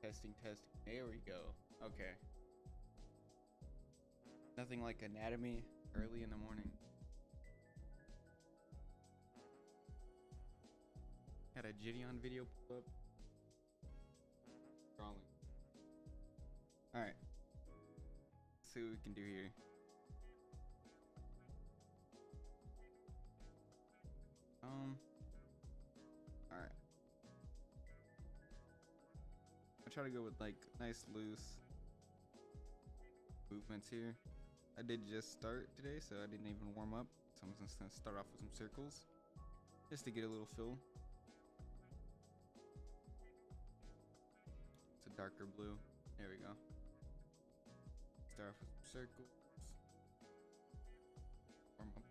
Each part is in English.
Testing, testing. There we go. Okay. Nothing like anatomy early in the morning. Had a Gideon video pull up. Crawling. Alright. Let's see what we can do here. Alright. I try to go with like nice loose movements here. I did just start today, so I didn't even warm up. So I'm just gonna start off with some circles just to get a little feel. It's a darker blue. There we go. Start off with some circles. Warm up.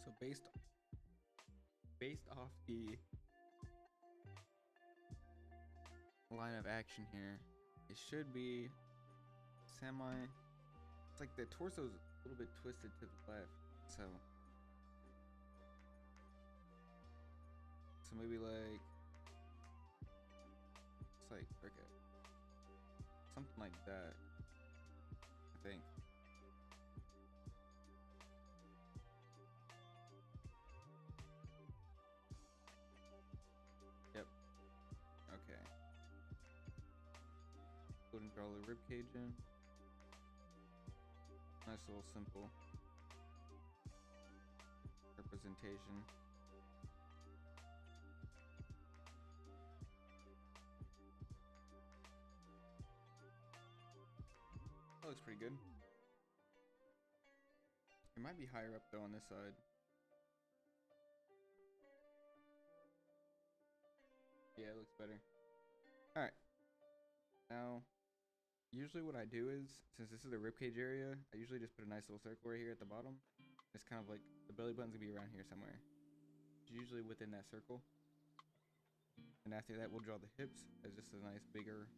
So based off the line of action here, it should be semi. It's like the torso's a little bit twisted to the left, so maybe like it's like okay, something like that, I think. Yep. Okay. Go ahead and draw the rib cage in. Nice little simple representation. That looks pretty good. It might be higher up though on this side. Yeah, it looks better. Alright. Now, usually what I do is, since this is the ribcage area, I usually just put a nice little circle right here at the bottom. It's kind of like, the belly button's gonna be around here somewhere. It's usually within that circle. And after that, we'll draw the hips as just a nice bigger,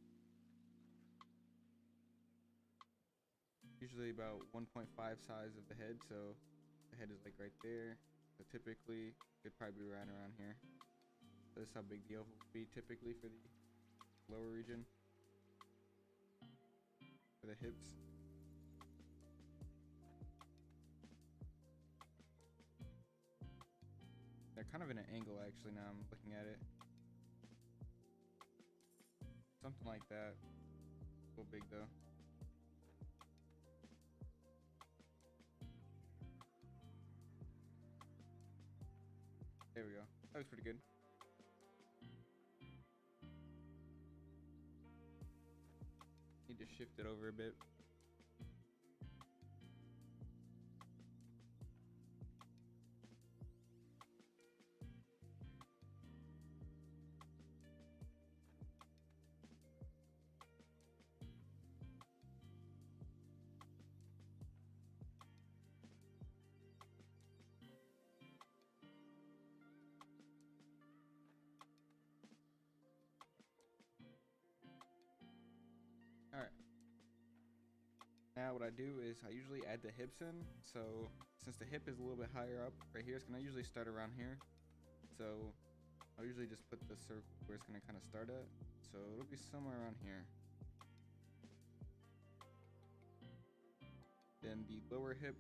usually about 1.5 size of the head, so the head is like right there. So typically, it could probably be around here. So this is how big the oval would be typically for the lower region. For the hips. They're kind of in an angle actually now I'm looking at it. Something like that. A little big though. There we go. That looks pretty good. Need to shift it over a bit. Alright, now what I do is I usually add the hips in. So since the hip is a little bit higher up right here, it's gonna usually start around here. So I'll usually just put the circle where it's gonna kind of start at. So it'll be somewhere around here. Then the lower hip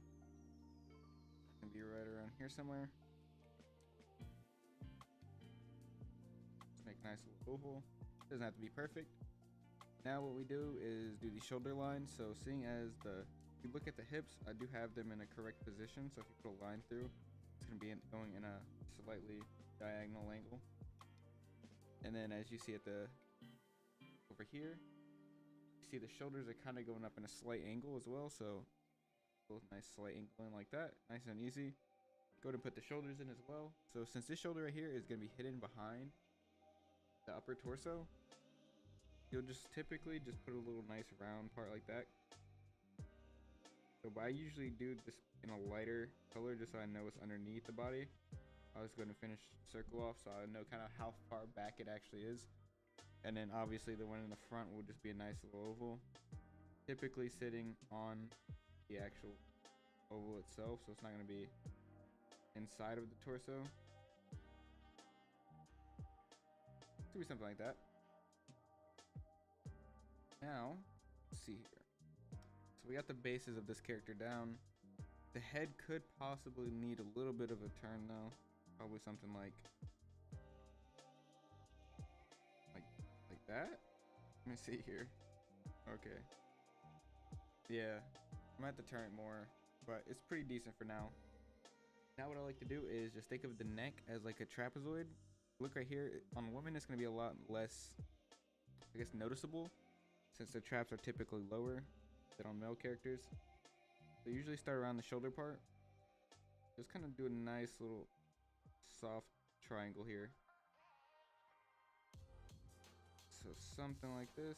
can be right around here somewhere. Just make a nice little oval. Doesn't have to be perfect. Now what we do is do the shoulder line. So seeing as if you look at the hips, I do have them in a correct position. So if you put a line through, it's gonna be going in a slightly diagonal angle. And then as you see at the over here, you see the shoulders are kind of going up in a slight angle as well. So a nice slight angle in like that, nice and easy. Go to put the shoulders in as well. So since this shoulder right here is gonna be hidden behind the upper torso, you'll just typically just put a little nice round part like that. So but I usually do this in a lighter color just so I know what's underneath the body. I was going to finish circle off so I know kind of how far back it actually is. And then obviously the one in the front will just be a nice little oval, typically sitting on the actual oval itself, so it's not going to be inside of the torso. It could be something like that. Now, let's see here. So we got the bases of this character down. The head could possibly need a little bit of a turn though. Probably something like that. Let me see here. Okay. Yeah, I'm gonna have to turn it more, but it's pretty decent for now. Now what I like to do is just think of the neck as like a trapezoid. Look right here, on women it's gonna be a lot less, I guess, noticeable, since the traps are typically lower than on male characters. So usually start around the shoulder part. Just kind of do a nice little soft triangle here. So something like this.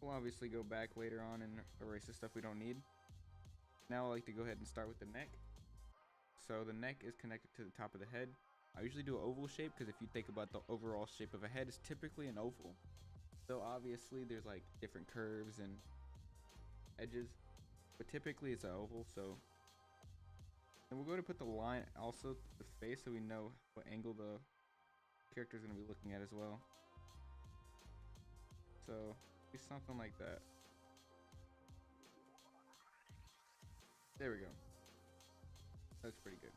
We'll obviously go back later on and erase the stuff we don't need. Now I like to go ahead and start with the neck. So the neck is connected to the top of the head. I usually do an oval shape because if you think about the overall shape of a head, it's typically an oval. So obviously there's like different curves and edges, but typically it's an oval. So and we're going to put the line also to the face so we know what angle the character is going to be looking at as well. So be something like that. There we go. That's pretty good.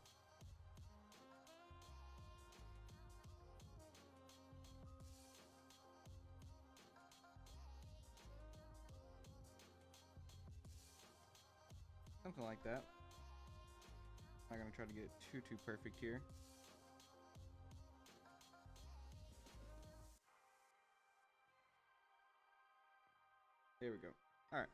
Something like that. I'm not gonna try to get it too perfect here. There we go. All right.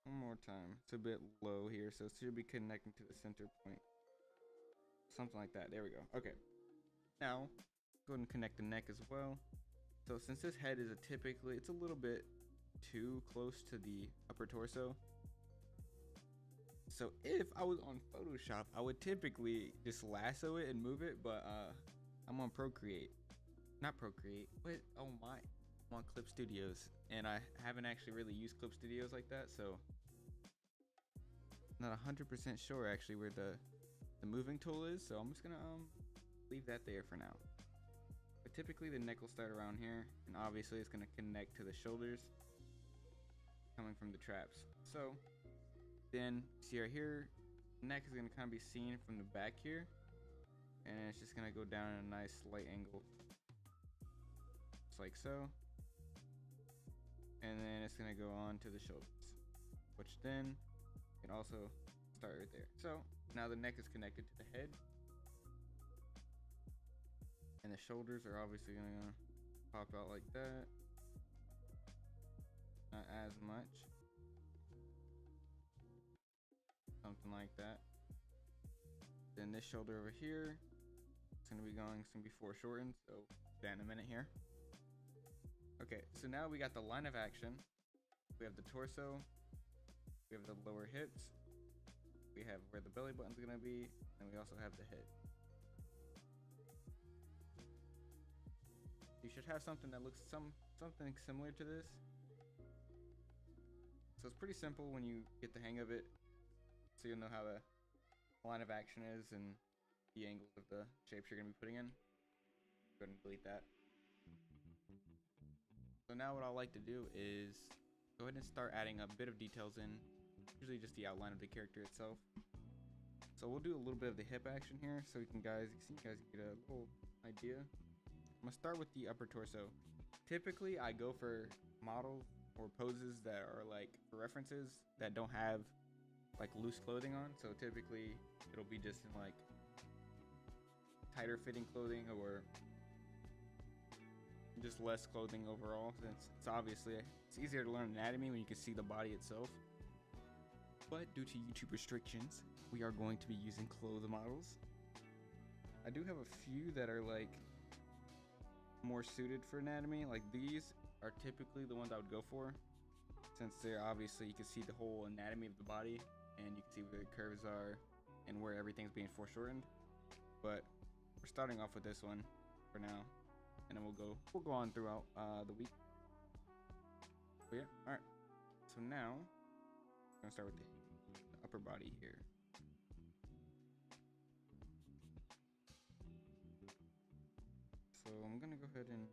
One more time. It's a bit low here, so it should be connecting to the center point. Something like that. There we go. Okay. Now, go ahead and connect the neck as well. So since this head is it's a little bit too close to the upper torso. So if I was on Photoshop, I would typically just lasso it and move it, but I'm on Procreate. Not Procreate. What? Oh my. I'm on Clip Studios, and I haven't actually really used Clip Studios like that, so not 100% sure actually where the moving tool is, so I'm just gonna leave that there for now. But typically the neck will start around here, and obviously it's gonna connect to the shoulders coming from the traps. So then see right here, neck is gonna kind of be seen from the back here, and it's just gonna go down in a nice slight angle, just like so. And then it's gonna go on to the shoulders, which then can also start right there. So now the neck is connected to the head, and the shoulders are obviously gonna pop out like that. Not as much. Something like that. Then this shoulder over here, it's gonna be foreshortened, so that in a minute here. Okay, so now we got the line of action. We have the torso. We have the lower hips. We have where the belly button's gonna be, and we also have the head. You should have something that looks something similar to this. So it's pretty simple when you get the hang of it. So you'll know how the line of action is and the angles of the shapes you're going to be putting in. Go ahead and delete that. So now what I like to do is go ahead and start adding a bit of details in, usually just the outline of the character itself. So we'll do a little bit of the hip action here so you guys get a little idea. I'm gonna start with the upper torso. Typically I go for models or poses that are like for references that don't have like loose clothing on. So typically it'll be just in like tighter fitting clothing or just less clothing overall, since it's obviously it's easier to learn anatomy when you can see the body itself. But due to YouTube restrictions, we are going to be using clothes models. I do have a few that are like more suited for anatomy. Like these are typically the ones I would go for, since they're obviously you can see the whole anatomy of the body and you can see where the curves are and where everything's being foreshortened. But we're starting off with this one for now, and then we'll go on throughout the week. But yeah, all right. So now I'm gonna start with the upper body here. So I'm gonna go ahead and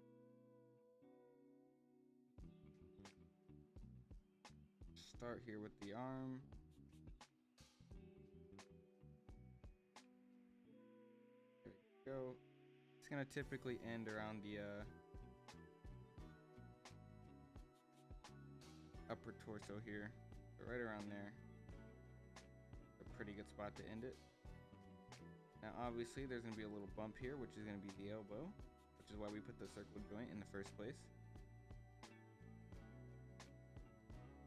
start here with the arm. There we go. It's gonna typically end around the upper torso here, so right around there. A pretty good spot to end it. Now obviously there's gonna be a little bump here, which is gonna be the elbow, which is why we put the circle joint in the first place.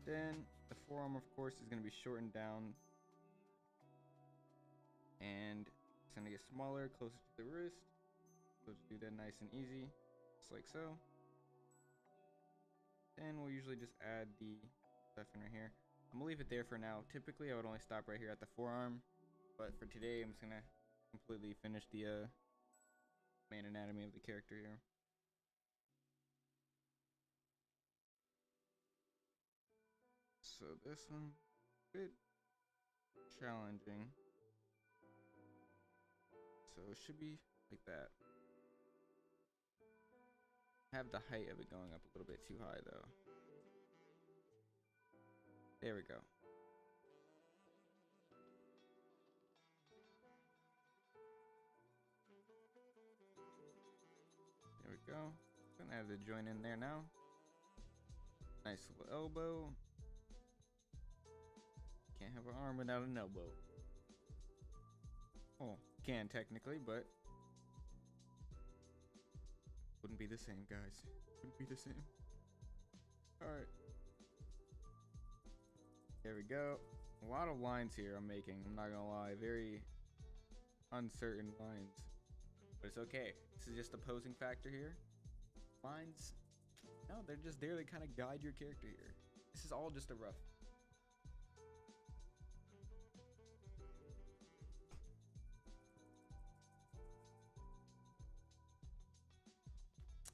Then the forearm, of course, is gonna be shortened down, and it's gonna get smaller, closer to the wrist. So just do that nice and easy, just like so. Then we'll usually just add the stuff in right here. I'm gonna leave it there for now. Typically I would only stop right here at the forearm, but for today I'm just gonna completely finish the main anatomy of the character here. So this one, a bit challenging. So it should be like that. Have the height of it going up a little bit too high though. There we go. There we go. Gonna have the joint in there now. Nice little elbow. Can't have an arm without an elbow. Oh, can technically, but wouldn't be the same, guys. Wouldn't be the same. Alright. There we go. A lot of lines here I'm making, I'm not gonna lie. Very uncertain lines. But it's okay. This is just a posing factor here. Lines, no, they're just there to kind of guide your character here. This is all just a rough.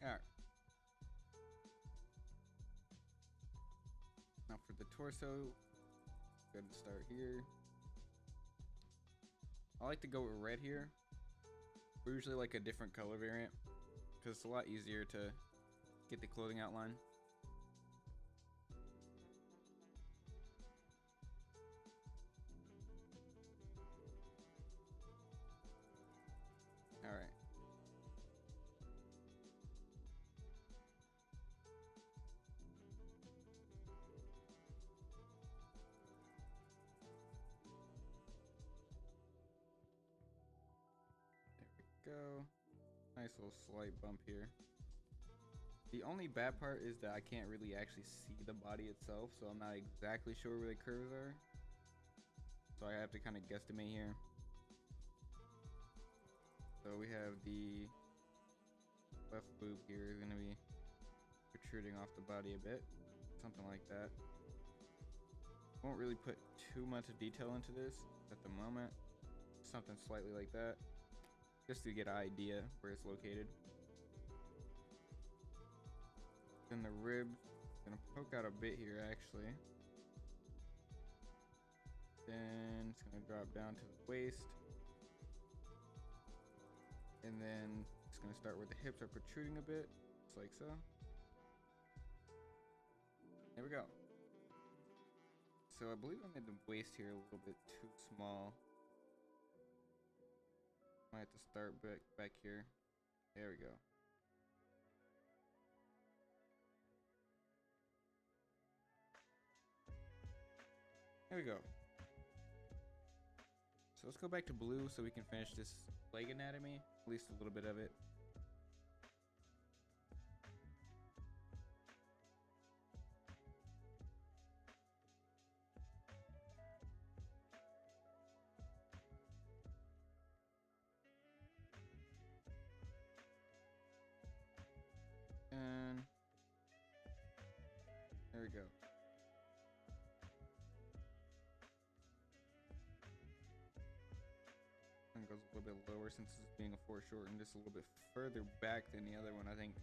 Alright. Now for the torso, go ahead and start here. I like to go with red here. We're usually like a different color variant because it's a lot easier to get the clothing outline. Alright. Go. Nice little slight bump here. The only bad part is that I can't really actually see the body itself, so I'm not exactly sure where the curves are. So I have to kind of guesstimate here. So we have the left boob here is going to be protruding off the body a bit. Something like that. Won't really put too much detail into this at the moment. Something slightly like that, just to get an idea where it's located. Then the ribs, gonna poke out a bit here actually. Then it's gonna drop down to the waist. And then it's gonna start where the hips are protruding a bit, just like so. There we go. So I believe I made the waist here a little bit too small. Might have to start back here. There we go. There we go. So let's go back to blue so we can finish this leg anatomy, at least a little bit of it. And there we go. And goes a little bit lower since it's being a foreshortened, just a little bit further back than the other one, I think.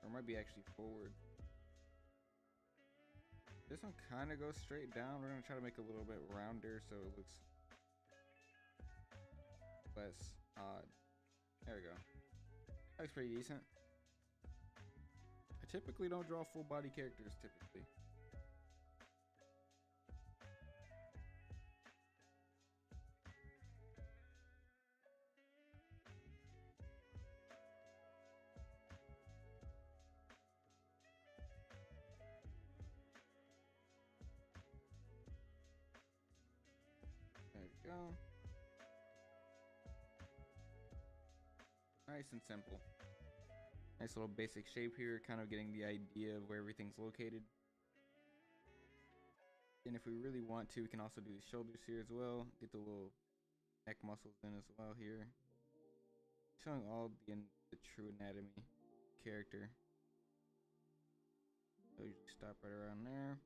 Or it might be actually forward. This one kind of goes straight down. We're going to try to make it a little bit rounder so it looks less odd. There we go. That looks pretty decent. I typically don't draw full body characters typically. There we go. Nice and simple. Nice little basic shape here, kind of getting the idea of where everything's located. And if we really want to, we can also do the shoulders here as well. Get the little neck muscles in as well here. Showing all the true anatomy character. So you just stop right around there.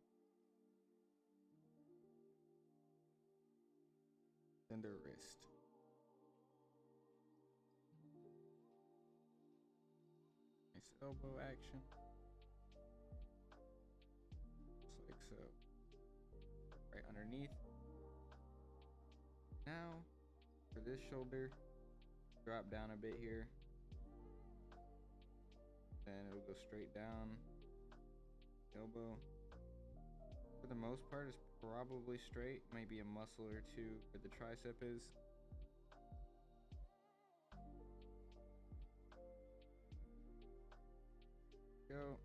Then the wrist. Nice elbow action. Just like so. Right underneath. Now, for this shoulder, drop down a bit here. Then it'll go straight down. Elbow. For the most part, it's probably straight. Maybe a muscle or two where the tricep is. Go.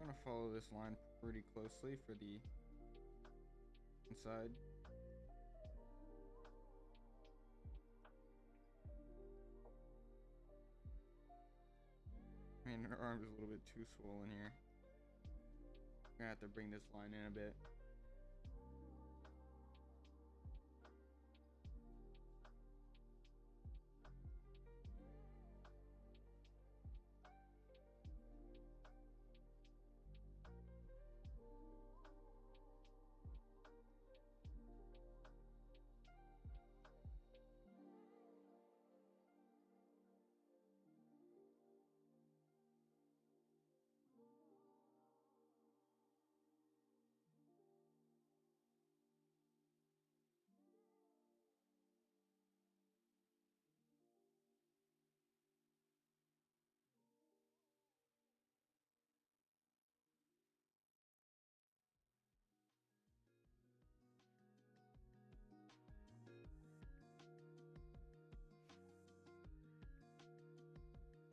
I'm gonna follow this line pretty closely for the inside. I mean, her arm is a little bit too swollen here. I'm gonna have to bring this line in a bit.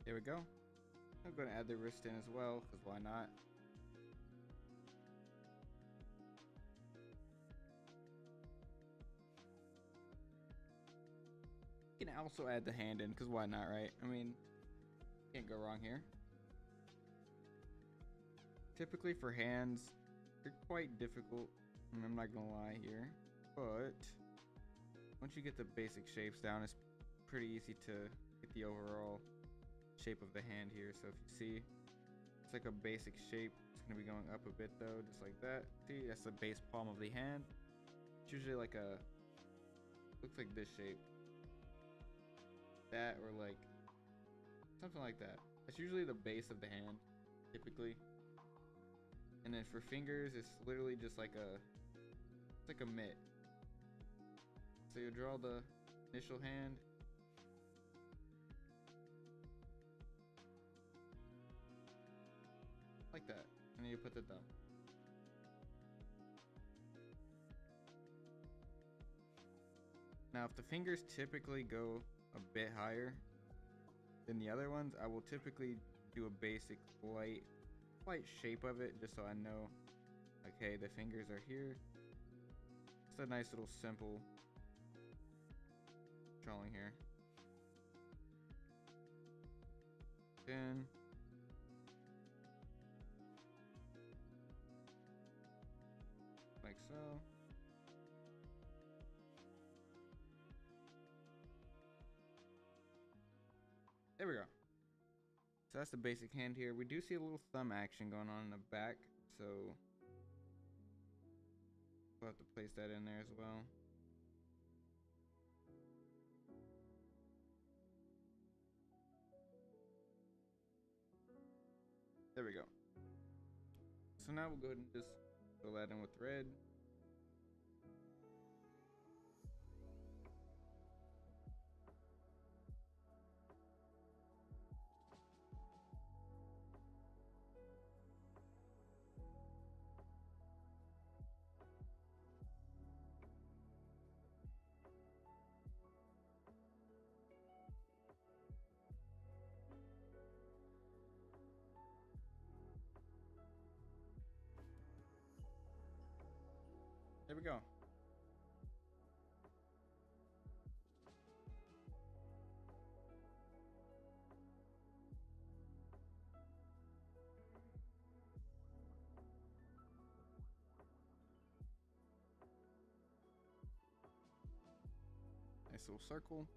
There we go. I'm going to add the wrist in as well, because why not? You can also add the hand in, because why not, right? I mean, can't go wrong here. Typically for hands, they're quite difficult. I'm not going to lie here. But once you get the basic shapes down, it's pretty easy to get the overall shape of the hand here. So if you see, it's like a basic shape. It's going to be going up a bit though, just like that. See, that's the base palm of the hand. It's usually like a looks like this shape. That or like something like that. That's usually the base of the hand, typically. And then for fingers, it's literally just like it's like a mitt. So you draw the initial hand. Like that. And then you put the thumb. Now if the fingers typically go a bit higher than the other ones, I will typically do a basic slight shape of it just so I know, like, hey, the fingers are here. It's a nice little simple drawing here. Then like so. There we go. So that's the basic hand here. We do see a little thumb action going on in the back, so we'll have to place that in there as well. There we go. So now we'll go ahead and just fill that in with red. There we go. Nice little circle.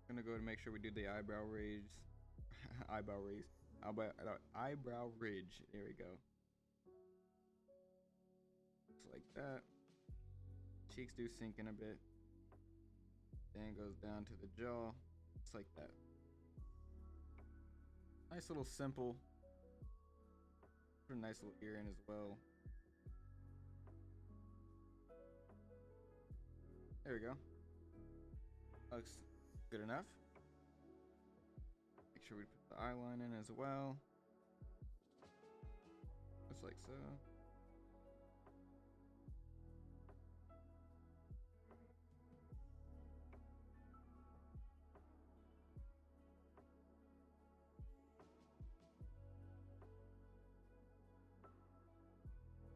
Gonna go ahead and make sure we do the eyebrow raise. eyebrow ridge. There we go. Just like that. Cheeks do sink in a bit. Then goes down to the jaw. Just like that. Nice little simple. Put a nice little ear in as well. There we go. Looks good enough. Make sure we put the eye line in as well. Just like so.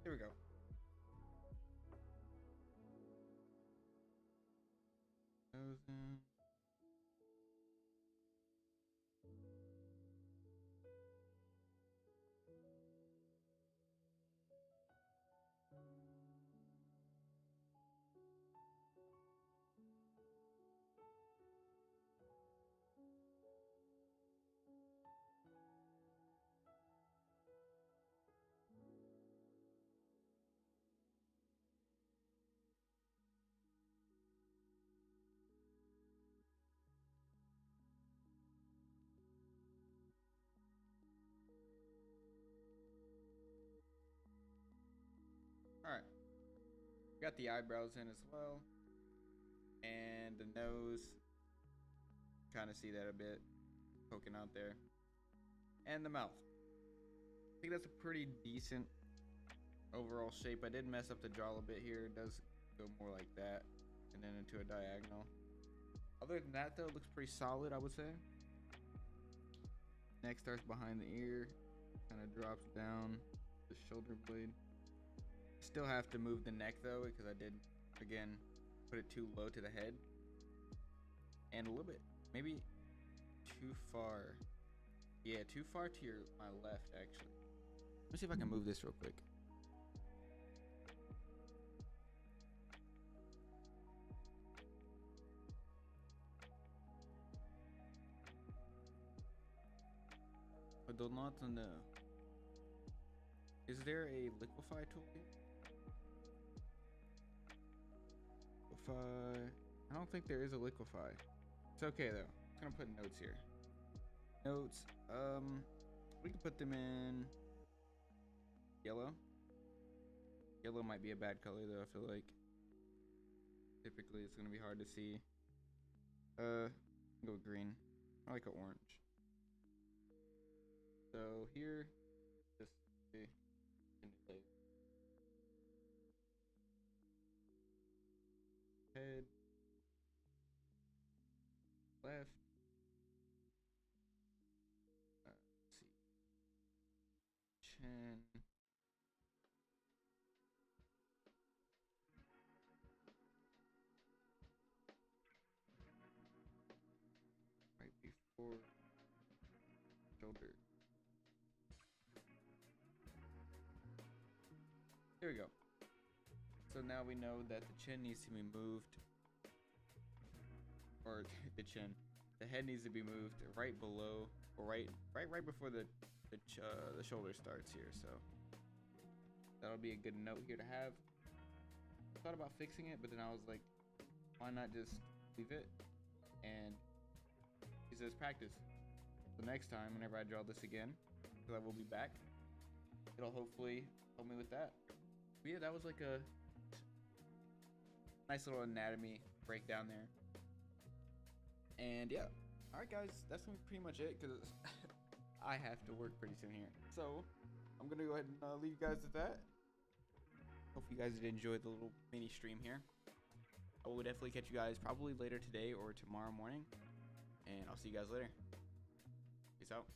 Here we go. Nose in. Alright, got the eyebrows in as well, and the nose, kind of see that a bit poking out there, and the mouth. I think that's a pretty decent overall shape. I did mess up the jaw a bit here. It does go more like that, and then into a diagonal. Other than that though, it looks pretty solid, I would say. Neck starts behind the ear, kind of drops down the shoulder blade. Still have to move the neck though, because I did again put it too low to the head, and a little bit maybe too far. Yeah, too far to my left, actually. Let me see if I can move this real quick. I do not know. Is there a liquefy tool here? Liquefy. I don't think there is a liquefy. It's okay though. I'm gonna put notes here. Notes. We can put them in yellow. Yellow might be a bad color though, I feel like. Typically it's gonna be hard to see. Go green. I like an orange. So here, just head, left. Let's see, chin. Right before shoulder. Here we go. So now we know that the chin needs to be moved, or the head needs to be moved right below, or right before the shoulder starts here. So that'll be a good note here to have. I thought about fixing it, but then I was like, why not just leave it and use it as practice? So next time, whenever I draw this again, because I will be back, it'll hopefully help me with that. But yeah, that was like a nice little anatomy breakdown there. And yeah, alright guys, that's gonna be pretty much it, because I have to work pretty soon here. So I'm gonna go ahead and leave you guys with that. Hope you guys did enjoy the little mini stream here. I will definitely catch you guys probably later today or tomorrow morning, and I'll see you guys later. Peace out.